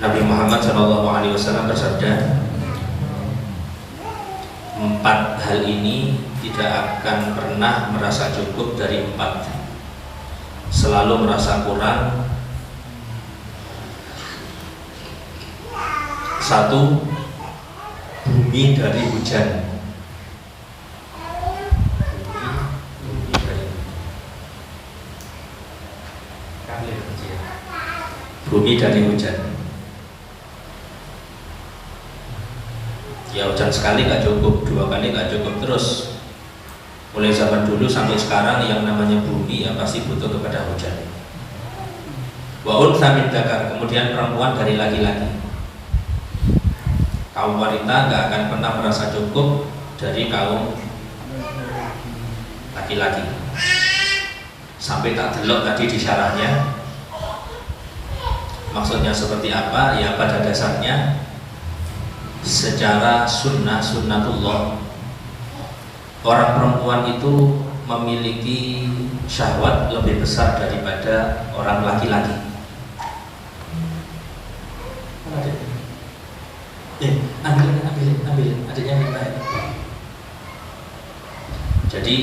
Nabi Muhammad SAW bersabda, 4 hal ini tidak akan pernah merasa cukup dari 4, selalu merasa kurang. 1, bumi dari hujan. Bumi dari hujan. Ya hujan sekali nggak cukup, 2 kali nggak cukup, terus mulai zaman dulu sampai sekarang yang namanya bumi ya pasti butuh kepada hujan. Wa untha min dzakar, kemudian perempuan dari laki-laki. Kaum wanita nggak akan pernah merasa cukup dari kaum laki-laki. Sampai tak delok tadi di syarahnya, maksudnya seperti apa? Ya pada dasarnya secara sunnatullah, orang perempuan itu memiliki syahwat lebih besar daripada orang laki-laki. Ambil, adanya minta. Jadi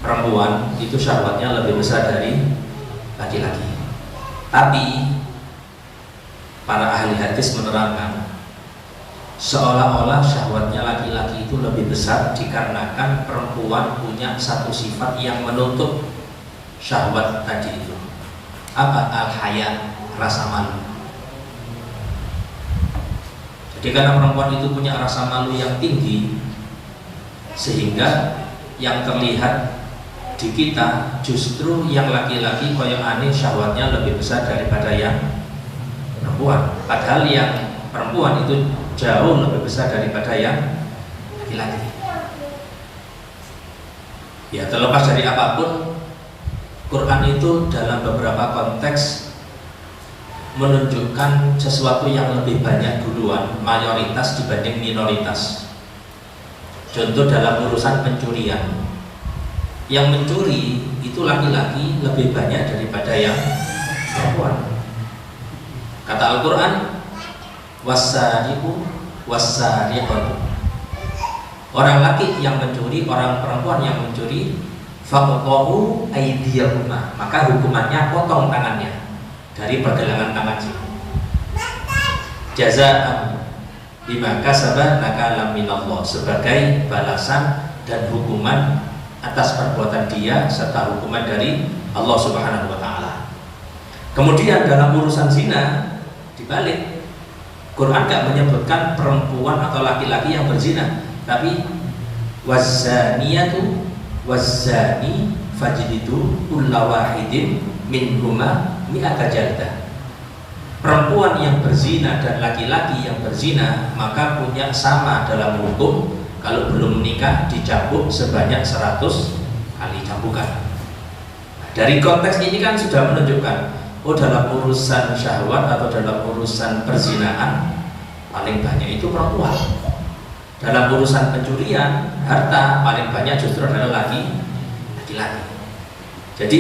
perempuan itu syahwatnya lebih besar dari laki-laki. Tapi para ahli hadis menerangkan seolah-olah syahwatnya laki-laki itu lebih besar dikarenakan perempuan punya satu sifat yang menutup syahwat tadi itu. Apa? Al-haya, rasa malu. Jadi karena perempuan itu punya rasa malu yang tinggi, sehingga yang terlihat di kita justru yang laki-laki koyok aneh syahwatnya lebih besar daripada yang perempuan. Padahal yang perempuan itu jauh lebih besar daripada yang laki-laki. Ya terlepas dari apapun, Quran itu dalam beberapa konteks menunjukkan sesuatu yang lebih banyak duluan, mayoritas dibanding minoritas. Contoh dalam urusan pencurian, yang mencuri itu laki-laki lebih banyak daripada yang perempuan. Kata Al-Quran, wassariqu wassariqatu, orang laki yang mencuri, orang perempuan yang mencuri, faqta'u aydiyahuma, maka hukumannya potong tangannya dari pergelangan tangan sini. Jazaa'an bima kasaba nakalam minallah, sebagai balasan dan hukuman atas perbuatan dia serta hukuman dari Allah Subhanahu wa taala. Kemudian dalam urusan zina dibalik, Quran gak menyebutkan perempuan atau laki-laki yang berzina, tapi wazzaniyatu wazzani fajlidu kulla wahidin minhuma mi'ata jaldah. Perempuan yang berzina dan laki-laki yang berzina maka punya sama dalam hukum, kalau belum menikah dicambuk sebanyak 100 kali cambukan. Dari konteks ini kan sudah menunjukkan, oh dalam urusan syahwat atau dalam urusan perzinaan paling banyak itu perempuan. Dalam urusan pencurian harta paling banyak justru adalah laki-laki. Jadi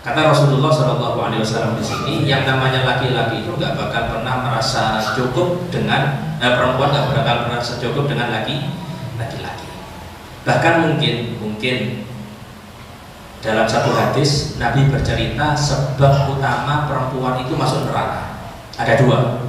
kata Rasulullah SAW di sini, yang namanya laki-laki itu nggak bakal pernah merasa cukup dengan perempuan, nggak bakal merasa cukup dengan laki-laki. Bahkan mungkin dalam satu hadis Nabi bercerita sebab utama perempuan itu masuk neraka ada 2.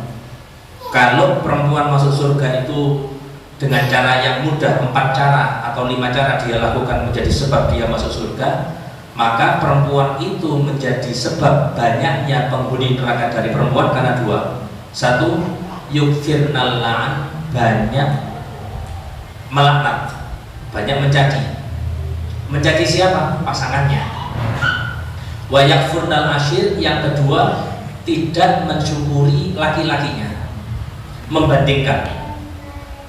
Kalau perempuan masuk surga itu dengan cara yang mudah, 4 cara atau 5 cara dia lakukan menjadi sebab dia masuk surga, maka perempuan itu menjadi sebab banyaknya penghuni neraka dari perempuan karena 2. 1, yukfirnal la'an, banyak melaknat, banyak mencaci. Mencaci siapa? Pasangannya. Wa yakfurnal ashir, yang kedua tidak mensyukuri laki-lakinya, membandingkan.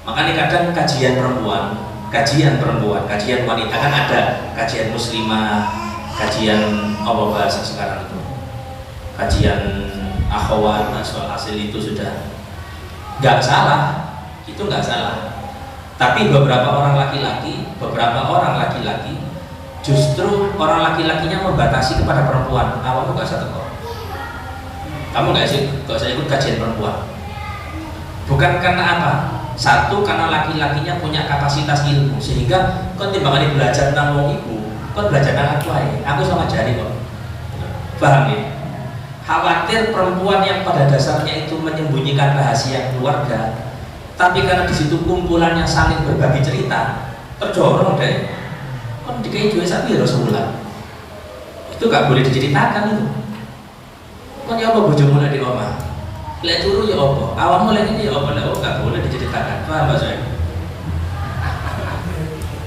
Makanya kadang kajian wanita kan ada kajian muslimah, kajian apa bahasa sekarang itu, kajian akhwat, soal hasil itu sudah nggak salah, itu nggak salah. Tapi beberapa orang laki-laki justru orang laki-lakinya membatasi kepada perempuan. Awalnya nggak satu kok. Kamu nggak sih, kalau saya ikut kajian perempuan. Bukan karena apa? Satu, karena laki-lakinya punya kapasitas ilmu sehingga kau timbangan belajar tentang wong ibu, kau belajar tentang aku aja. Aku sama jari kok. Paham ya? Khawatir perempuan yang pada dasarnya itu menyembunyikan rahasia keluarga, tapi karena di situ kumpulannya saling berbagi cerita, terjorong deh. Kau dikai jual sapi Rasulullah. Itu gak boleh diceritakan itu. Kau nyoba bojomu mulai di omah. Lek turu ya apa? Awakmu lek ini ya apa? Lek gak boleh diceritakan. Paham Pak saya?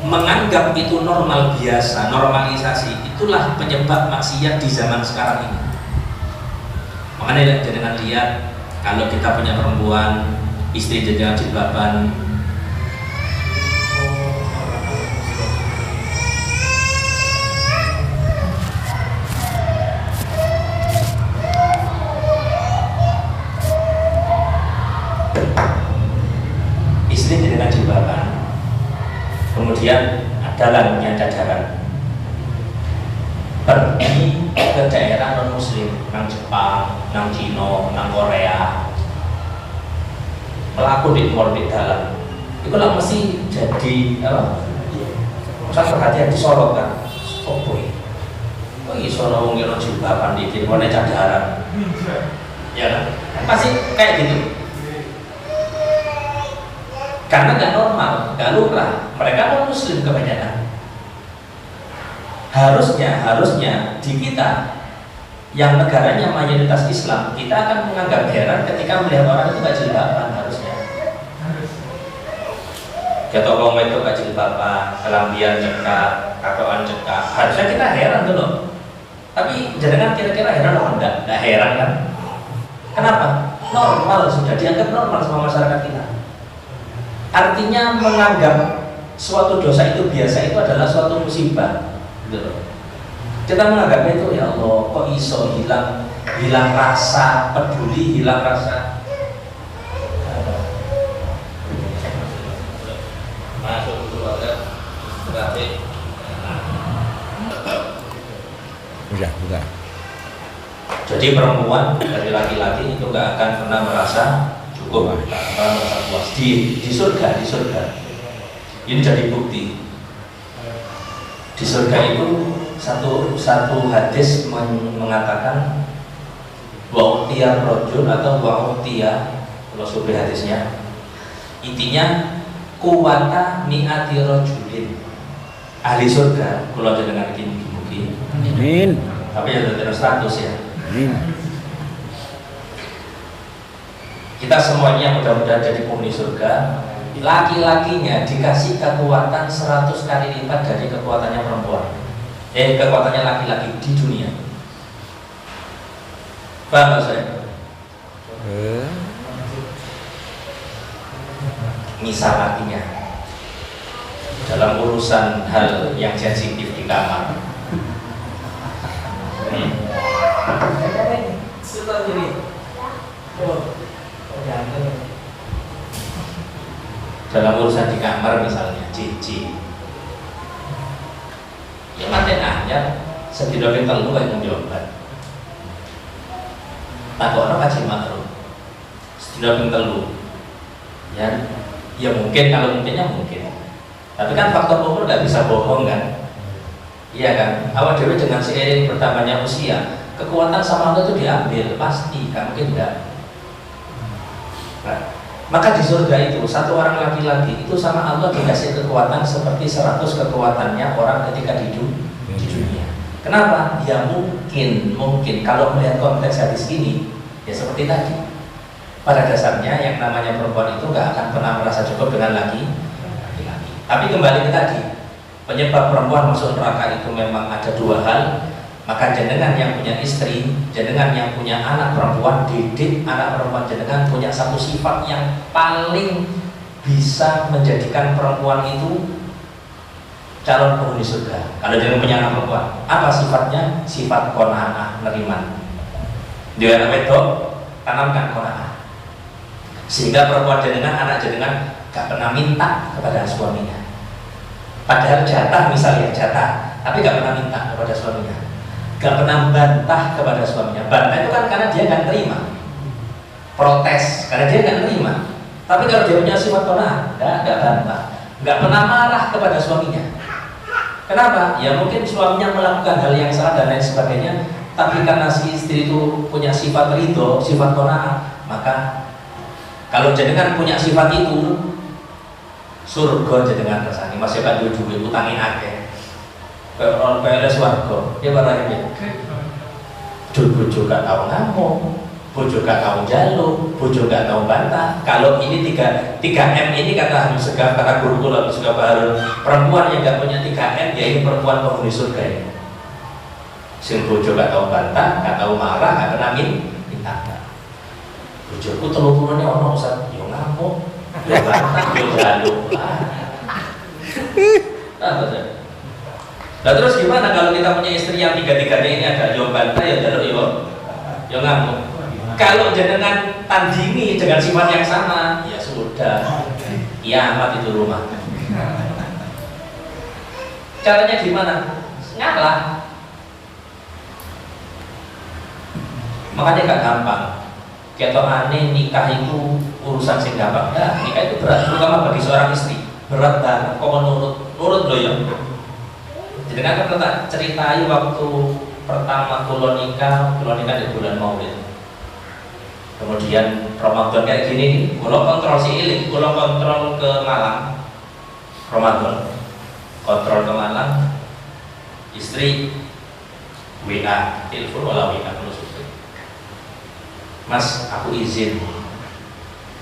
Menganggap itu normal biasa, normalisasi, itulah penyebab maksiat di zaman sekarang ini. Makanya jangan lihat kalau kita punya perempuan, istri jenjang jilbaban, dengan jilbaban, kemudian adalah punya jajaran pergi ke daerah non muslim, nang Jepang, nang Cina, nang Korea, pelaku di mall di dalam, itu lah mesti jadi apa? Pusat perhatian disorot kan? Oh boy, kok iso wong kira jilbaban dikit, warna jajaran, ya kan? Pasti kayak gitu. Karena nggak normal, nggak lumrah. Mereka non muslim kebanyakan. Harusnya di kita yang negaranya mayoritas Islam, kita akan menganggap heran ketika melihat orang itu nggak jilbaban. Harusnya. Kita ngomong itu nggak jilbaban, kelambian cekak, kakoan cekak. Harusnya kita heran tuh loh. Tapi jangan kira-kira heran loh, enggak heran kan? Kenapa? Normal, sudah dianggap normal sama masyarakat kita. Artinya menganggap suatu dosa itu biasa itu adalah suatu musibah, gitu. Kita menganggapnya itu ya Allah, kok iso hilang rasa peduli, hilang rasa. Masuk dulu ada berarti. Udah. Jadi perempuan dari laki-laki itu nggak akan pernah merasa cukup, merasa puas di surga. Ini jadi bukti di surga itu satu hadis mengatakan wa'utiyar rojul atau wa'utiyah, kalau survei hadisnya intinya kuwata ni'ati rojulin ahli surga. Kalau dengan mugi-mugi amin, tapi ya terus 100 ya amin. Kita semuanya mudah-mudahan jadi penghuni surga. Laki-lakinya dikasih kekuatan 100 kali lipat dari kekuatannya perempuan. Kekuatannya laki-laki di dunia. Paham saya? Misal lakinya dalam urusan hal yang sensitif di kamar. Dalam urusan di kamar misalnya cici ya maten aja sedina ping 3 kaya njobat takokno kaji makruh sedina ping 3 ya mungkin, kalau mungkinnya mungkin, tapi kan faktor umur nggak bisa bohong kan, iya kan. Awak dewe dengan seiring bertambahnya usia kekuatan sama Allah itu diambil pasti, kan mungkin enggak. Nah, maka di surga itu satu orang laki-laki itu sama Allah dikasih kekuatan seperti 100 kekuatannya orang ketika di dunia. Kenapa? Ya mungkin kalau melihat konteks hadis ini ya seperti tadi. Pada dasarnya yang namanya perempuan itu nggak akan pernah merasa cukup dengan laki-laki. Tapi kembali ke tadi, penyebab perempuan masuk neraka itu memang ada 2 hal. Maka jenengan yang punya istri, jenengan yang punya anak perempuan, didik anak perempuan jenengan punya satu sifat yang paling bisa menjadikan perempuan itu calon penghuni surga. Kalau jenengan punya anak perempuan, apa sifatnya? Sifat qanaah, neriman. Dia anak wedok, tanamkan qanaah. Sehingga perempuan jenengan, anak jenengan gak pernah minta kepada suaminya. Padahal jatah misalnya, tapi gak pernah minta kepada suaminya. Gak pernah bantah kepada suaminya. Bantah itu kan karena dia gak terima, protes karena dia gak terima. Tapi kalau dia punya sifat qanaah, gak bantah, gak pernah marah kepada suaminya. Kenapa? Ya mungkin suaminya melakukan hal yang salah dan lain sebagainya, tapi karena si istri itu punya sifat ridho, sifat qanaah, maka kalau jenengan punya sifat itu, surga jenengan kersane. Masih kan duwe utangi akeh. Kayak swarga, dia barang ini. Bojo gak tau ngamuk, bojo gak tau jaluk, bojo gak tau bantah. Kalau ini 3M ini kata Habib Segaf, kata guru Habib Segaf Baharun, perempuan yang gak punya 3M ya ini perempuan penghuni surga ini. Sing bojo gak tau bantah, gak tau marah, gak pernah minta. Bojoku telur-telurnya ono Ustaz, yo ngamuk, yo bantah, yo jaluk. Nah terus gimana kalau kita punya istri yang tiga-tiganya ini ada yo bantah, yo jaluk, yo ngamuk. Kalau jenengan tandingi dengan sifat yang sama, ya sudah, kiamat itu rumah. Caranya gimana? Ngalah. Makanya gak gampang. Ketokane nikah itu urusan sing gampang. Nah, nikah itu berat, terutama bagi seorang istri. Berat banget. Kok nurut loh ya. Jadi kan tak ceritai waktu pertama kulo nikah di bulan Maulid. Kemudian Ramadan kayak gini nih, kulo kontrol si ilik, kulo kontrol ke Malang. Ramadan, kontrol ke Malang. Istri WA, telepon wala WA terus. Mas, aku izin.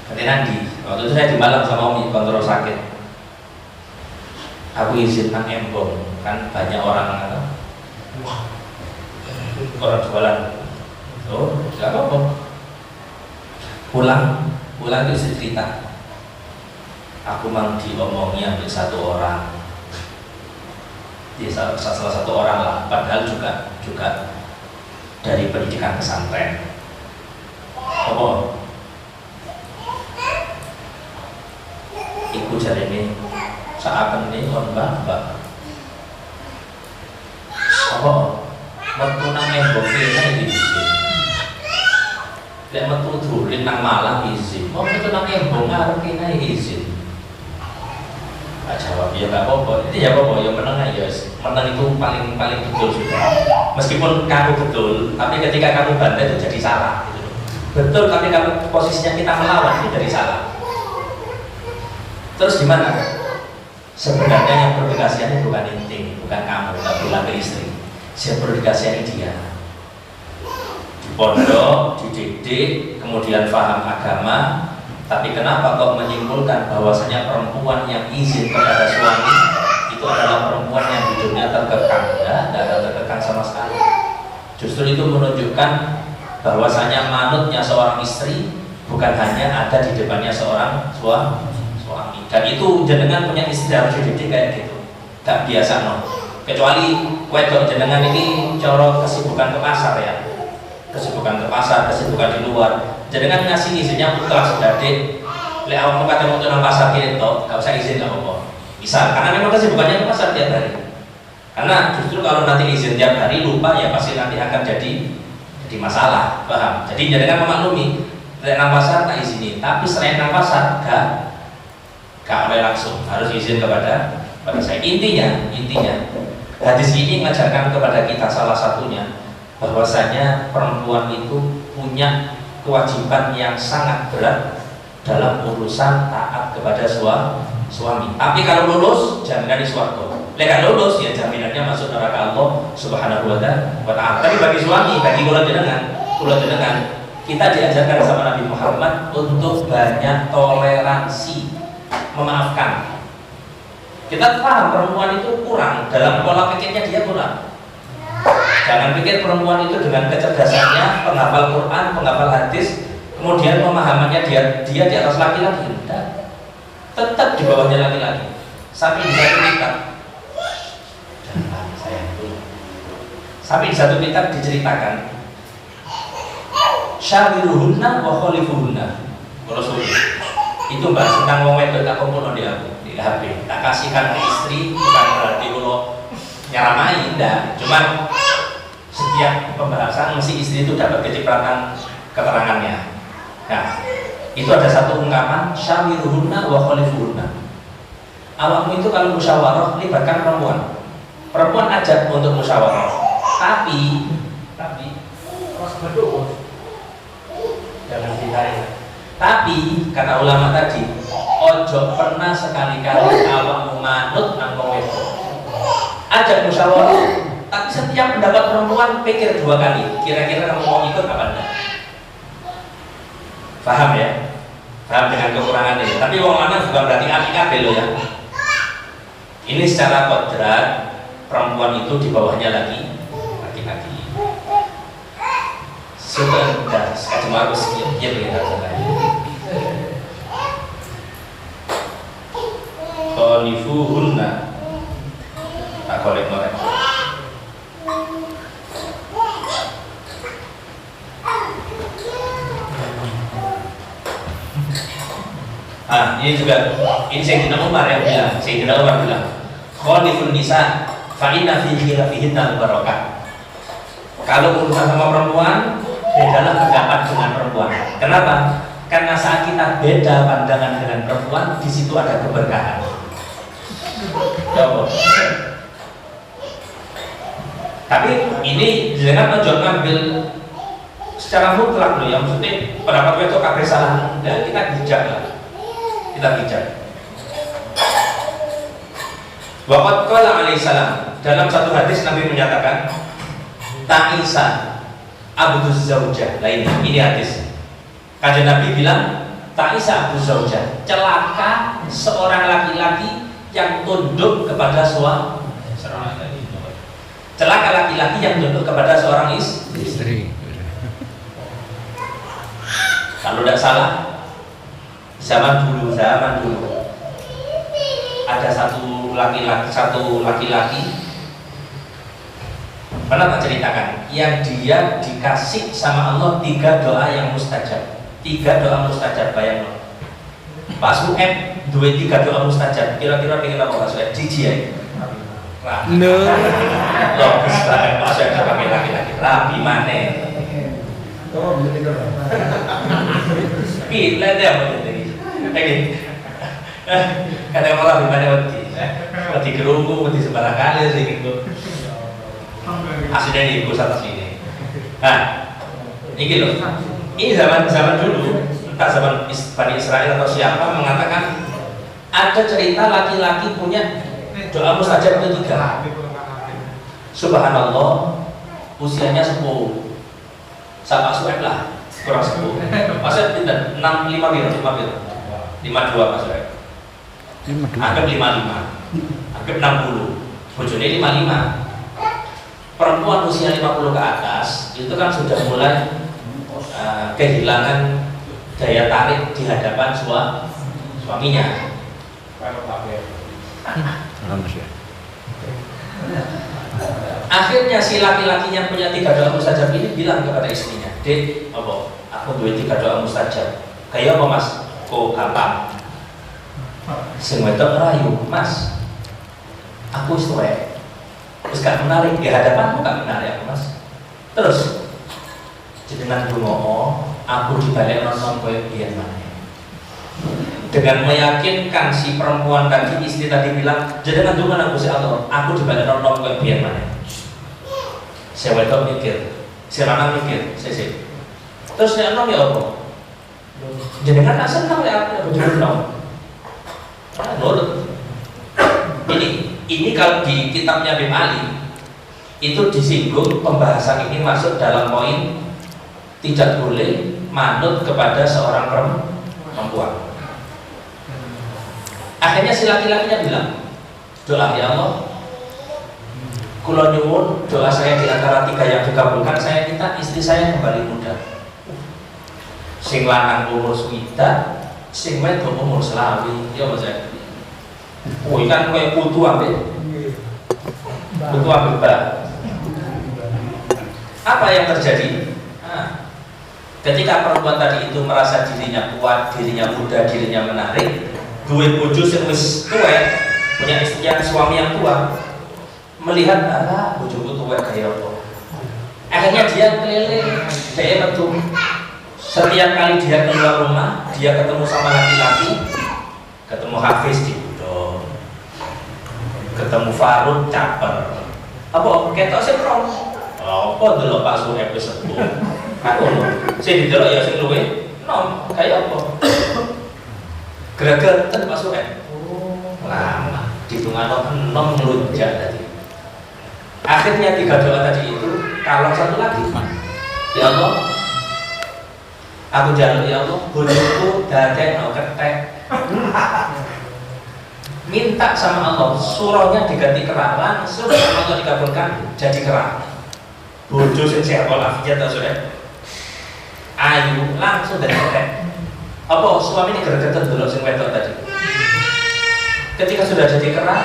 Nanti waktu itu saya di Malang sama Umi kontrol sakit. Aku izin nang Embong, kan banyak orang jualan. Oh, nggak apa-apa. Pulang itu cerita. Aku mang diomongi ambil satu orang. Dia salah satu orang lah, padahal juga dari pendidikan pesantren. Oh, iku jari ini saat ini on bapak. Oh, metu nang Embong kene izin. Lek metu dolen nang Malang izin. Mau metu nang Embong arep kene izin. Gak jawab ya gak apa-apa. Itu ya apa-apa ya menang aja. Menang itu paling betul sudah. Meskipun kamu betul, tapi ketika kamu bantah itu jadi salah. Betul, tapi kalau posisinya kita melawan itu jadi salah. Terus gimana? Sebenarnya yang perlu dikasihani bukan inti, bukan kamu, tak bilang ke istri. Yang perlu dikasihani dia. Di pondok, dididik, kemudian paham agama. Tapi kenapa kok menyimpulkan bahwasanya perempuan yang izin kepada suami itu adalah perempuan yang hidupnya terkekang? Tidak terkekang sama sekali. Justru itu menunjukkan bahwasanya manutnya seorang istri bukan hanya ada di depannya seorang suami. Dan itu jenengan punya istri harus dididik kayak gitu. Gak biasa no. Kecuali wedok jenengan ini coro kesibukan ke pasar ya. Kesibukan ke pasar, kesibukan di luar. Jenengan ngasih izinnya putra sedadik. Lek awak kate mau nang pasar gitu, gak usah izin gak apa-apa. Bisa, karena memang kesibukannya ke pasar tiap hari. Karena justru kalau nanti izin tiap hari lupa ya pasti nanti akan jadi masalah, paham? Jadi jangan memaklumi, nang pasar tak izinin, tapi selain nang pasar gak oleh langsung, harus izin kepada saya. Intinya hadis ini mengajarkan kepada kita salah satunya bahwasanya perempuan itu punya kewajiban yang sangat berat dalam urusan taat kepada suami. Tapi kalau lulus jaminan di swarga. Lek lulus ya jaminannya masuk neraka Allah Subhanahu wa ta'ala. Tapi bagi suami, bagi kula jenengan, kita diajarkan sama Nabi Muhammad untuk banyak toleransi, memaafkan. Kita paham perempuan itu kurang dalam pola pikirnya, dia kurang. Jangan pikir perempuan itu dengan kecerdasannya, penghafal Quran, penghafal hadis, kemudian pemahamannya dia di atas laki-laki. Tidak, tetap di bawahnya laki-laki. Sampai di satu kitab, sampai di satu kitab diceritakan, syawiruhunna wa khalifuhunna. Kalau itu bahas tentang wong wedok tak kumpul di HP, tak kasihkan ke istri, bukan berarti kalau nyaramai, enggak. Cuman setiap pembahasan mesti istri itu dapat kecipratan keterangannya. Nah, itu ada satu ungkapan syawiruhunna wa khalifuhunna. Awakmu itu kalau musyawarah libatkan perempuan. Perempuan ajak untuk musyawarah. Tapi jangan ditarik. Tapi kata ulama tadi, ojo pernah sekali-kali awakmu manut nang wong wedok. Ajak musyawarah, tapi setiap pendapat perempuan pikir 2 kali. Kira-kira kamu mau ikut apa enggak? Paham ya? Paham dengan kekurangan ini. Tapi wong lanang bukan berarti api-api loh ya. Ini secara kodrat perempuan itu di bawahnya lagi laki-laki. Sudah sekali harus dia begitu saja. Khalifuhunna tak kolek norek. Ini juga ini Sayyidina Umar yang bilang, Sayyidina Umar bilang, khalifun nisa fa inna fi khilafihinna barakah. Kalau urusan sama perempuan, bedalah pendapat dengan perempuan. Kenapa? Karena saat kita beda pandangan dengan perempuan, di situ ada keberkahan. Tapi ini jangan ojo ngambil secara mutlak loh, yang maksudnya pendapat itu kabeh salah. Enggak, kita bijak lah. Kita bijak. Waqad qala alaihi salam, dalam satu hadis Nabi menyatakan, ta'isa abduz zaujah. Nah ini hadis. Kanjeng Nabi bilang, ta'isa abduz zaujah, celaka seorang laki-laki yang tunduk kepada seorang celaka laki-laki yang tunduk kepada seorang istri. Kalau tidak salah, zaman dulu ada satu laki-laki pernah tak ceritakan yang dia dikasih sama Allah 3 doa yang mustajab. 3 doa mustajab, bayang loh. Pak Sueb 2-3 doa mustajab. Kira-kira pengen apa Pak Sueb? Jiji ya. No. Loh, banget Pak Sueb pakai laki-laki. Rabi mana? Oh, betul betul. Pi, lihat dia apa tadi? Lagi. Kata malah di mana waktu gerunggu, waktu sebarang kali sih gitu. Aslinya di ibu atas sini. Nah, ini loh. Ini zaman dulu, entah zaman Bani Israel atau siapa mengatakan ada cerita laki-laki punya doa mustajab itu 3. Subhanallah, usianya 10. Sama Sueb lah, kurang 10. Pas Sueb pindah 5 biro. 52 Pak Sueb. Anggap 55. Anggap 60. Bojone 55. Perempuan usia 50 ke atas itu kan sudah mulai kehilangan daya tarik di hadapan suaminya. Akhirnya si laki-lakinya punya 3 doa mustajab ini bilang kepada istrinya, Dek, aku 3 doa mustajab. Kayak apa Mas? Kok gampang? Sing wedok rayu, Mas. Aku wis tuwek. Terus gak menarik di hadapanmu, gak menarik Mas. Terus jenengan dungo, aku dibalik nonton kowe biyen maneh. Dengan meyakinkan si perempuan tadi, istri tadi bilang, jenengan dungo nang Gusti Allah, aku dibalik nonton kowe biyen maneh. Si wedok mikir, si lanang mikir, sik. Terus nek ono ya apa? Jenengan tak seneng lek aku bojo nurut. Ini kalau di kitabnya Bim Ali itu disinggung pembahasan ini masuk dalam poin tidak boleh manut kepada seorang perempuan. Akhirnya si laki-lakinya bilang, doa ya Allah, kula nyuwun doa saya di antara 3 yang dikabulkan, saya minta istri saya kembali muda. Sing lanang umur 60, sing wedok umur 20. Ya Mas. Oh, ikan kayak putu ambil apa yang terjadi? Ketika perempuan tadi itu merasa dirinya kuat, dirinya muda, dirinya menarik, duwe bojo sing wis tuwek, punya istri yang suami yang tua, melihat bojoku tuwek kaya apa? Akhirnya dia keliling, dia metu. Setiap kali dia keluar rumah, dia ketemu sama laki-laki, ketemu Hafiz di Budok, ketemu Farud caper. Apa ketok sing rom? Apa delok Pak Suhep wis sepuh. Aku lho, sing didelok ya sing luwe nom, kaya apa? Gregetan Pak Suhep. Lama ditungano enom nglunjak tadi. Akhirnya 3 doa tadi itu kalau satu lagi, ya Allah, aku jaluk ya Allah, bojoku dadekno ketek. Minta sama Allah, surahnya diganti kerah, langsung sama Allah dikabulkan jadi kerah. Bojo sing sehat walafiat ta sudah. Ayu langsung dari ketek. Apa suami ini gregetan dulu sing wedok tadi. Ketika sudah jadi kerah,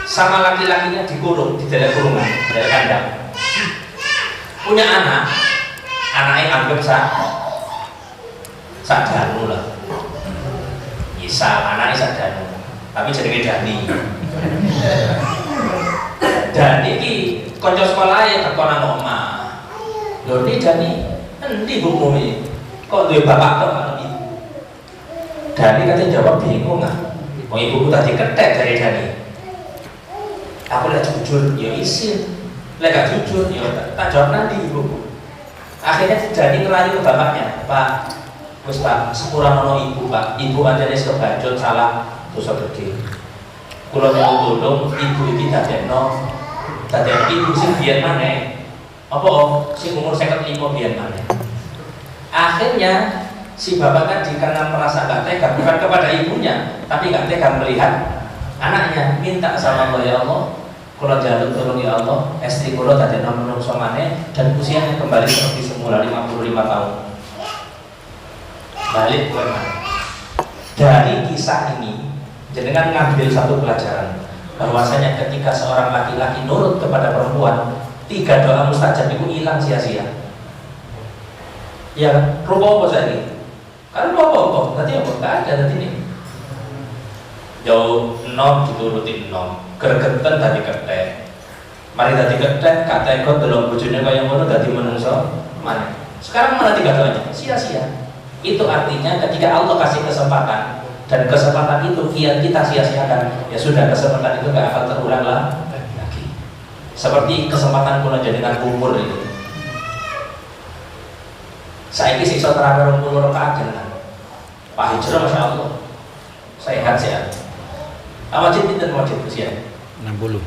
sama laki-lakinya dikurung di dalam kurungan, dalam kandang. Punya anak, anaknya anggap sadanu lah. Misal anaknya sadanu, tapi jenenge Dani. Dani ki kanca sekolahe teko nang omah. Lho iki Dani, endi bukune? Kok duwe bapak tok karo ibu? Dani katanya jawab bingung ah. Wong ibuku tadi ketek dari Dani. Aku lihat jujur, ya isin. Lek gak jujur, ya tak jawab nanti ibuku. Akhirnya Dani ngerayu ke bapaknya, Pak, wis Pak, sepura nono ibu Pak, ibu aja nih kebacut salah dosa gede. Kulo mau tolong ibu ini dadekno ibu sing biyen maneh. Apa sing umur 55 biyen maneh. Akhirnya si bapak tadi karena merasa gak tega, bukan kepada ibunya, tapi gak tega melihat anaknya, minta sama Allah, ya Allah, kalau jaluk tolong ya Allah, istri kulo tadi menungso maneh dan usianya kembali seperti semula 55 tahun. Balik ke mana? Dari kisah ini, jenengan ngambil satu pelajaran bahwasanya ketika seorang laki-laki nurut kepada perempuan, 3 doa mustajab itu hilang sia-sia. Ya, rupa apa saja? Kan apa? Tadi apa? Gak ada tadi ini. Jauh nom diturutin nom, gregetan tadi ketek. Mari tadi ketek, kata ekor dalam bujurnya kaya ngono tadi menungso mana? Sekarang mana 3 doanya? Sia-sia. Itu artinya ketika Allah kasih kesempatan dan kesempatan itu kita sia-siakan, ya sudah kesempatan itu gak akan terulang lagi. Seperti kesempatan kuno jadikan umur itu. Saya ini siksa terawih 20 rakaat jenengan. Pak Hijrah masya Allah sehat. Wajib pinten wajib usia? 60.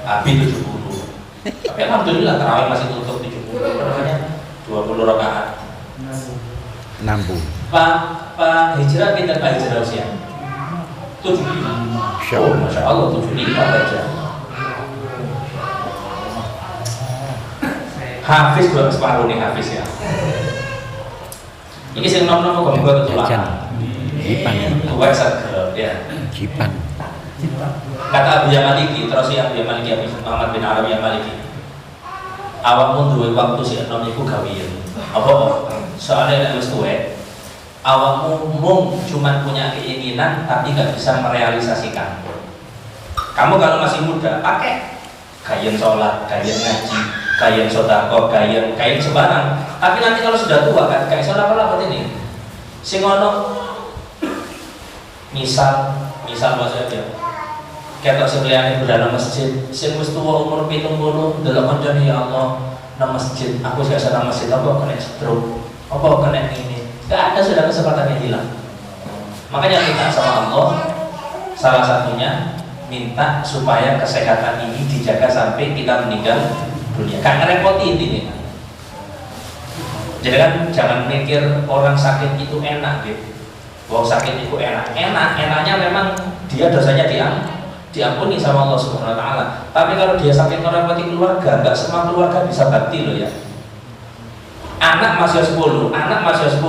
Abi 70. Tapi alhamdulillah terawih masih tutup 70. Makanya 20 rakaat. 60. Pak Hijrah pinten Pak Hijrah usia? 75. Oh, masya Allah 75 aja. Hafiz dua separuh nih Hafiz ya. Ini sing nom-nom kok mbok ketularan. Jipan. Buat saged ya. Jipan. Kata Abu Yamaliki, terus ya Abu Yamaliki Abu Muhammad bin Arabi Yamaliki. Awakmu duwe waktu sing enom iku gawean. Apa? Soalnya nek wis tuwek, awakmu mung cuma punya keinginan tapi gak bisa merealisasikan. Kamu kalau masih muda pakai kayen sholat, kayen ngaji, kayen sedekah, kayen sembarang. Tapi nanti kalau sudah tua kan kayak sholat apa ini? Sing ono misal maksudnya ketok sebelahane berada masjid, sing wis tuwa umur 70 delok kancane ya Allah nang masjid, aku gak bisa nang masjid apa kena stroke, apa kena ini. Gak ada sudah kesempatan yang hilang. Makanya minta sama Allah, salah satunya minta supaya kesehatan ini dijaga sampai kita meninggal dunia. Gak ngerepoti ini. Jadi kan jangan mikir orang sakit itu enak gitu. Wong sakit itu enaknya memang dia dosanya diampuni sama Allah Subhanahu Wa Taala. Tapi kalau dia sakit ngerepoti keluarga, nggak semua keluarga bisa bakti loh ya. Anak masih 10,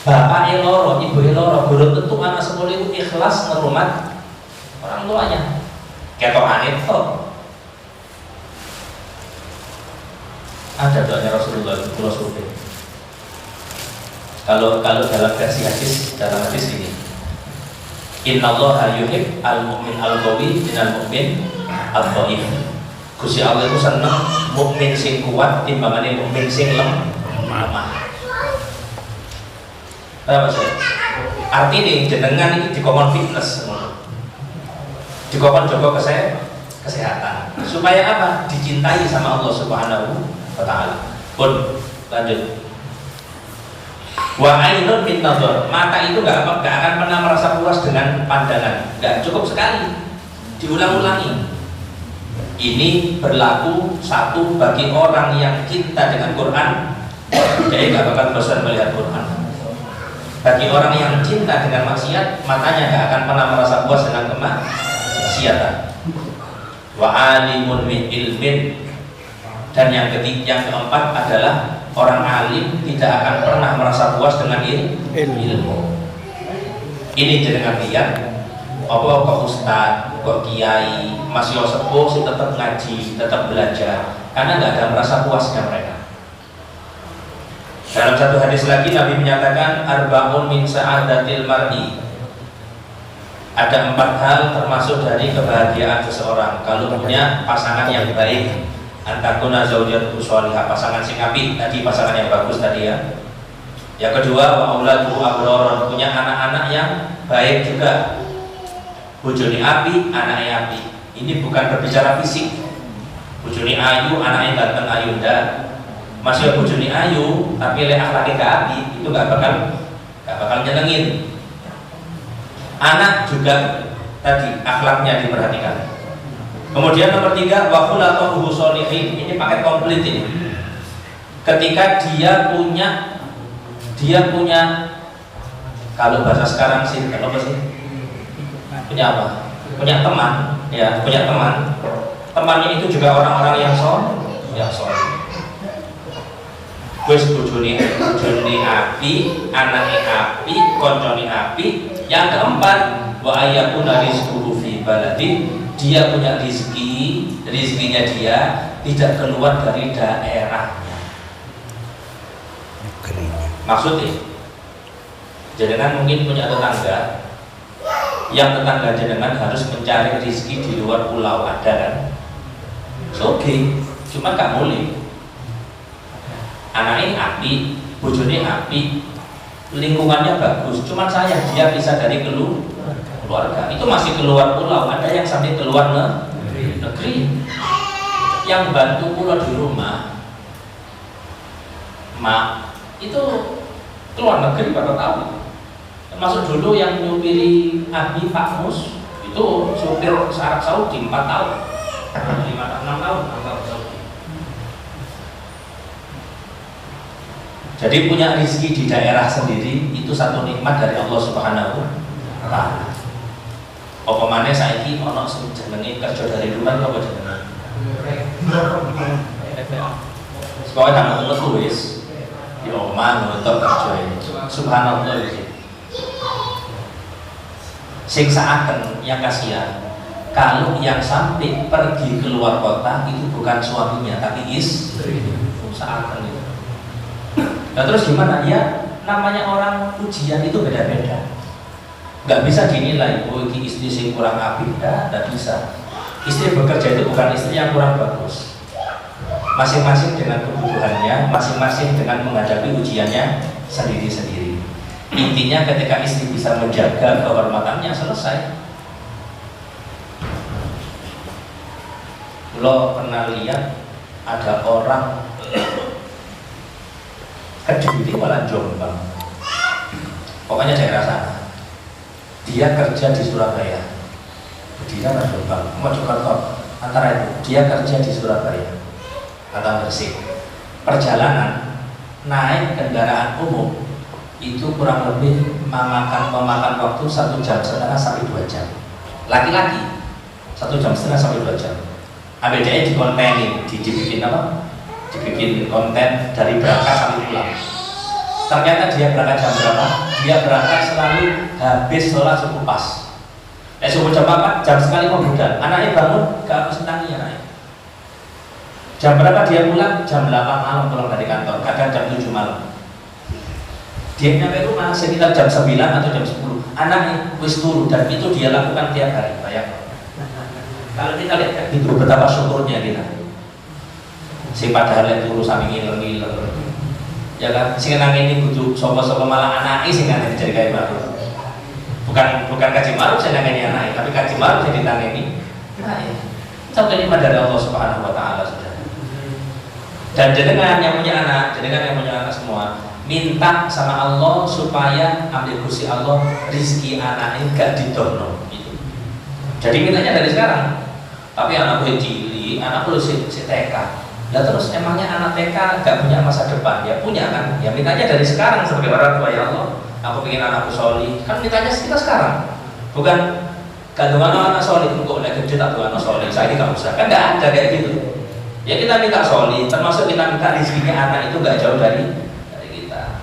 bapak eloro, ibu eloro, belum tentu anak 10 itu ikhlas ngerumat orang tuanya. Ketokan itu ada doanya Rasulullah itu kalau dalam versi dalam hadis ini, Innallaha yuhib al-mu'min al-qawi minal mu'min al-dhaif. Gusti Allah itu seneng mukmin sing kuat timbangane mukmin sing lemah. Apa sih? Artinya jenengan ini dikongkon fitness, dikongkon jaga kesehatan. Supaya apa? Dicintai sama Allah Subhanahu wa Ta'ala. Pun lanjut. Wa ainun min nadhar. Mata itu nggak akan pernah merasa puas dengan pandangan. Nggak cukup sekali. Diulang-ulangi. Ini berlaku satu bagi orang yang cinta dengan Quran, jadi nggak bakal bosan melihat Quran. Bagi orang yang cinta dengan maksiat, matanya nggak akan pernah merasa puas dengan kemaksiatan. Wa alimun min ilmin. Dan yang keempat adalah orang alim tidak akan pernah merasa puas dengan ilmu. Ini jenengan lihat. Apa kok ustad, kok kiai, masih sepuh sih tetap ngaji, tetap belajar, karena nggak ada merasa puasnya mereka. Dalam satu hadis lagi Nabi menyatakan arba'un min sa'adatil mar'i. Ada 4 hal termasuk dari kebahagiaan seseorang kalau punya pasangan yang baik. Antakuna zaujatuhu sholihah, pasangan sing apik, tadi pasangan yang bagus tadi ya. Yang kedua wa auladuhu abrar, punya anak-anak yang baik juga. Bojone api, anaknya api. Ini bukan berbicara fisik. Bojone ayu, anaknya ganteng ayu ndak. Masih bojone ayu, tapi lek akhlaknya gak api, itu gak bakal nyenengin. Anak juga tadi akhlaknya diperhatikan. Kemudian nomor 3 wa khulatuhu sholihin. Ini paket komplit ini. Ketika dia punya kalau bahasa sekarang sih apa sih? Punya apa? Punya teman, ya, punya teman. Temannya itu juga orang-orang yang soleh. Wis bojone api, anake api, koncone api. Yang keempat, wa ayyakuna rizquhu fi baladi, dia punya rizkinya dia tidak keluar dari daerahnya. Maksudnya, jenengan mungkin punya tetangga yang tetangga jenengan harus mencari rezeki di luar pulau, ada kan? Oke, cuma gak boleh. Anaknya api, bojone api, lingkungannya bagus, cuma saya dia bisa dari keluarga. Itu masih keluar pulau, ada yang sampai keluar negeri. Yang bantu pulau di rumah, mak itu keluar negeri berapa tahun? Termasuk dulu yang nyupiri Abi Pak Mus itu supir Arab Saudi 4 tahun, 6 tahun Arab Saudi. Jadi punya rezeki di daerah sendiri itu satu nikmat dari Allah Subhanahu wa Ta'ala. Apa maneh saiki ana sing jenenge kerja dari rumah apa jenenge? Sekolah nang metu wis di omah nutur kerja. Subhanallah iki. Siksaaken yang kasihan kalau yang sampai pergi keluar kota itu bukan suaminya tapi istri. Siksaaken itu. Nah terus gimana ya? Namanya orang ujian itu beda-beda. Nggak bisa dinilai. Oh ini istri sing kurang apik, nggak bisa. Istri bekerja itu bukan istri yang kurang bagus. Masing-masing dengan kebutuhannya, masing-masing dengan menghadapi ujiannya sendiri-sendiri. Intinya ketika istri bisa menjaga kehormatannya, selesai. Lo pernah lihat ada orang Kediri malah Jombang, pokoknya daerah sana. Dia kerja di Surabaya, dia malah Jombang, Mojokerto, antara itu. Dia kerja di Surabaya, kata Gresik. Perjalanan naik kendaraan umum itu kurang lebih memakan waktu 1,5 jam sampai 2 jam. Laki-laki 1,5 jam sampai 2 jam. ABDE dikontenin, dibikin apa? Dibikin konten dari berangkat sampai pulang. Ternyata dia berangkat jam berapa? Dia berangkat selalu habis sholat subuh pas. Subuh jam 4, jam sekali mau budal. Anaknya bangun, gak harus senangi anaknya. Jam berapa dia pulang? Jam 8 malam pulang dari kantor, kadang jam 7 malam. Dia nyampe rumah sekitar jam 9 atau jam 10. Anaknya wis turu, dan itu dia lakukan tiap hari. Bayang. Kalau kita lihat kayak gitu, betapa syukurnya kita. Si padahal itu sami ngiler-ngiler, ya kan? Sing nang ini butuh sopo-sopo malah anake sing nang jadi kayak baru. Bukan kaji maruf sing nang ini anake, tapi kaji maruf sing ditangani. Nah, ya. Sampai nikmat dari Allah Subhanahu wa taala sudah. Dan jenengan yang punya anak semua, minta sama Allah supaya ambil kursi Allah rizki anaknya gak didono gitu. Jadi mintanya dari sekarang. Tapi anak gue cilik, anak gue si TK. Lah terus emangnya anak TK gak punya masa depan? Ya punya kan? Ya mintanya dari sekarang sebagai orang tua, ya Allah, aku pengen anakku sholih. Kan mintanya kita sekarang. Bukan kandungan anak sholih, kok udah gede tak tuh anak sholih. Saya ini gak usah. Kan gak ada kayak gitu. Ya kita minta sholih, termasuk kita minta rezekinya anak itu gak jauh dari kita.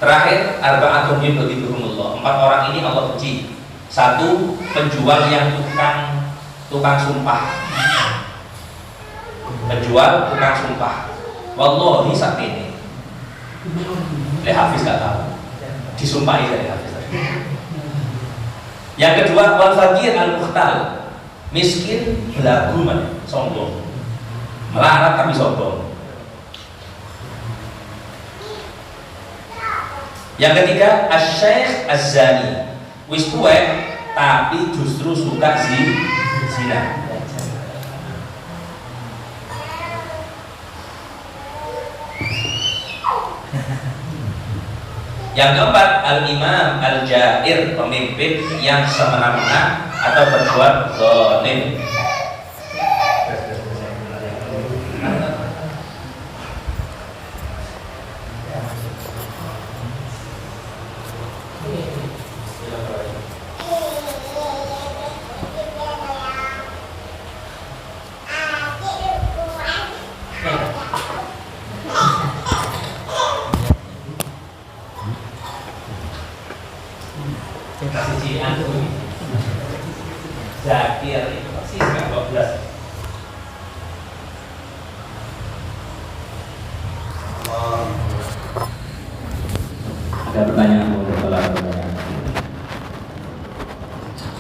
Terakhir, arba'atun yubghidhuhumullah. 4 orang ini Allah benci. 1, penjual yang tukang sumpah. Penjual tukang sumpah. Wallahi saat ini. Le Hafiz gak tahu. Disumpahi dari Hafiz. Yang kedua, wal fakir al-mukhtal. Miskin belagu sombong. Melarat tapi sombong. Yang ketiga, asy-syaikh az-zani. Wis tuwek tapi justru suka zina. Yang keempat, al-imam al-jair, pemimpin yang semena-mena atau berbuat zalim. Zakir itu pasti 12. Ada pertanyaan untuk